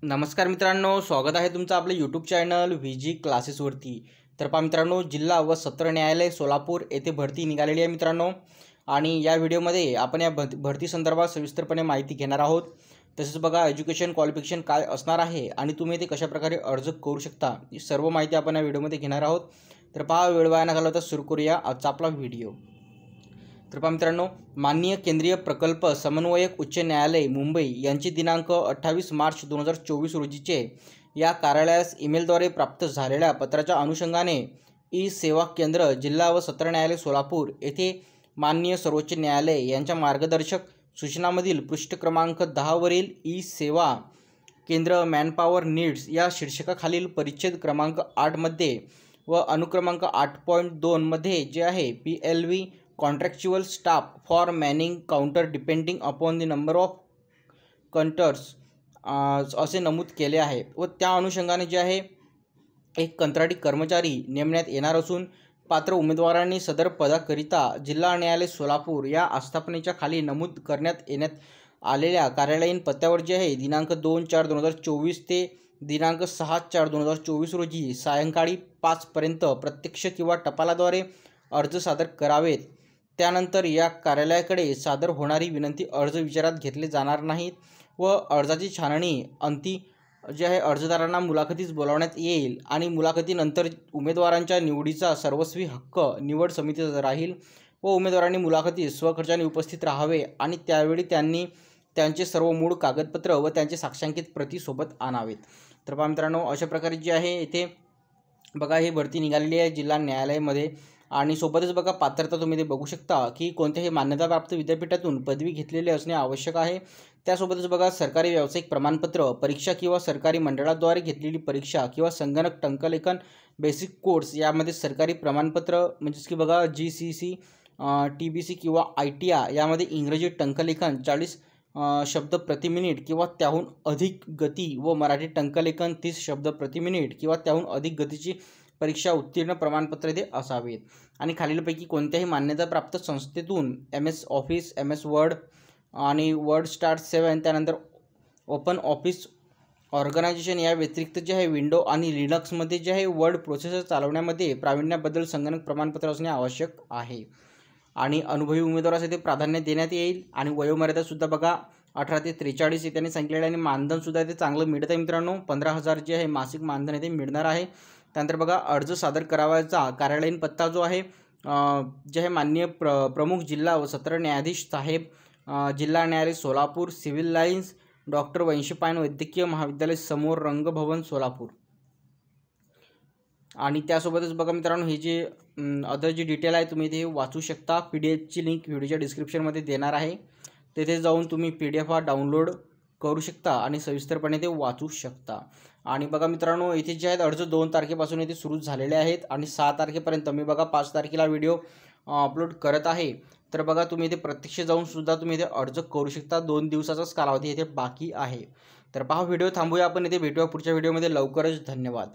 नमस्कार मित्रांनो, स्वागत आहे तुमचं आपल्या यूट्यूब चॅनल व्हीजी क्लासेसवरती। तर पहा मित्रांनो, जिल्हा व सत्र न्यायालय सोलापूर येथे भरती निघालेली आहे मित्रांनो। आणि या व्हिडिओमध्ये आपण या भरती संदर्भात सविस्तरपणे माहिती घेणार आहोत। तसेच बघा एज्युकेशन क्वालिफिकेशन काय असणार आहे आणि तुम्ही ते कशा प्रकारे अर्ज करू शकता, ही सर्व माहिती आपण या व्हिडिओमध्ये घेणार आहोत। तर पहा, वेळ वाया न घालवता सुरू करूया आजचा आपला व्हिडिओ। तर पहा मित्रांनो, माननीय केंद्रीय प्रकल्प समन्वयक उच्च न्यायालय मुंबई यांची दिनांक 28 मार्च 2024 रोजीचे या कार्यालयास ईमेलद्वारे प्राप्त झालेल्या पत्राच्या अनुषंगाने ई सेवा केंद्र जिल्हा व सत्र न्यायालय सोलापूर येथे माननीय सर्वोच्च न्यायालय यांच्या मार्गदर्शक सूचनामधील पृष्ठ क्रमांक 10 वरील ई सेवा केंद्र मॅनपॉवर नीड्स या शीर्षकाखालील परिच्छेद क्रमांक 8 मध्ये व अनुक्रमांक 8.2 मध्ये जे आहे PLV contractual staff for manning counter depending upon the number of counters असे नमूद केले आहे। व त्या अनुषंगाने जे आहे एक कंत्राटी कर्मचारी नेमण्यात येणार असून पात्र उमेदवारांनी सदर पदाकरिता जिल्हा न्यायालय सोलापूर या आस्थापनेच्या खाली नमूद करण्यात येण्यात आलेल्या कार्यालयीन पत्त्यावर जे आहे दिनांक 2/4/2024 ते दिनांक 6/4/2024 रोजी सायंकाळी 5 पर्यंत प्रत्यक्ष किंवा टपालाद्वारे अर्ज सादर करावेत। त्यानंतर या कार्यालयाकडे सादर होणारी विनंती अर्ज विचारात घेतले जाणार नाहीत व अर्जाची छाननी अंती जे आहे अर्जदारांना मुलाखतीस बोलावण्यात येईल आणि मुलाखतीनंतर उमेदवारांच्या निवडीचा सर्वस्वी हक्क निवड समितीचा राहील व उमेदवारांनी मुलाखतीस स्वखर्चाने उपस्थित राहावे आणि त्यावेळी त्यांनी त्यांचे सर्व मूळ कागदपत्र व त्यांचे साक्षांकित प्रती सोबत आणावेत। तर पहा मित्रांनो, अशा प्रकारे जे आहे इथे बघा ही भरती निघालेली आहे जिल्हा न्यायालयामध्ये। आणि सोबतच बघा पात्रता तुम्ही ते बघू शकता की कोणत्याही मान्यताप्राप्त विद्यापीठातून पदवी घेतलेली असणे आवश्यक आहे। त्यासोबतच बघा सरकारी व्यावसायिक प्रमाणपत्र, परीक्षा किंवा सरकारी मंडळाद्वारे घेतलेली परीक्षा किंवा संगणक टंकलेखन बेसिक कोर्स यामध्ये सरकारी प्रमाणपत्र म्हणजेच की बघा GCC TBC किंवा ITI यामध्ये इंग्रजी टंकलेखन 40 शब्द प्रति मिनिट किंवा त्याहून अधिक गती व मराठी टंकलेखन 30 शब्द प्रति मिनिट किंवा त्याहून अधिक गतीची परीक्षा उत्तीर्ण प्रमाणपत्र ते असावेत। आणि खालीलपैकी कोणत्याही मान्यताप्राप्त संस्थेतून MS ऑफिस, MS वर्ड आणि वर्ड स्टार 7 त्यानंतर ओपन ऑफिस ऑर्गनायझेशन या व्यतिरिक्त जे आहे विंडो आणि लिनक्समध्ये जे आहे वर्ड प्रोसेसर चालवण्यामध्ये प्रावीण्याबद्दल संगणक प्रमाणपत्र असणे आवश्यक आहे। आणि अनुभवी उमेदवारासाठी प्राधान्य देण्यात येईल। आणि वयोमर्यादासुद्धा बघा 18 ते 43 हे त्यांनी सांगितलेलं आहे। आणि मानधनसुद्धा इथे चांगलं मिळत आहे मित्रांनो, 15,000 जे आहे मासिक मानधन इथे मिळणार आहे। त्यानंतर बघा अर्ज सादर करावयाचा कार्यालयीन पत्ता जो आहे जे आहे माननीय प्रमुख जिल्हा व सत्र न्यायाधीश साहेब जिल्हा न्यायालय सोलापूर, सिव्हिल लाईन्स, डॉक्टर वंशीपायन वैद्यकीय महाविद्यालय समोर, रंगभवन सोलापूर। आणि त्यासोबतच बघा मित्रांनो हे जे अदर जी डिटेल आहे तुम्ही ते वाचू शकता। PDF ची लिंक व्हिडिओच्या डिस्क्रिप्शनमध्ये देणार आहे, तेथे जाऊन तुम्ही PDF हा डाउनलोड करू शकता आणि सविस्तरपणे ते वाचू शकता। आणि बघा मित्रांनो, इथे जे आहेत अर्ज 2 तारखेपासून इथे सुरू झालेले आहेत आणि 6 तारखेपर्यंत मी बघा 5 तारखेला व्हिडिओ अपलोड करत आहे। तर बघा तुम्ही इथे प्रत्यक्ष जाऊन सुद्धा तुम्ही इथे अर्ज करू शकता। 2 दिवसाचाच कालावधी इथे बाकी आहे। तर पहा व्हिडिओ थांबूया, आपण इथे भेटूया पुढच्या व्हिडिओमध्ये लवकरच। धन्यवाद।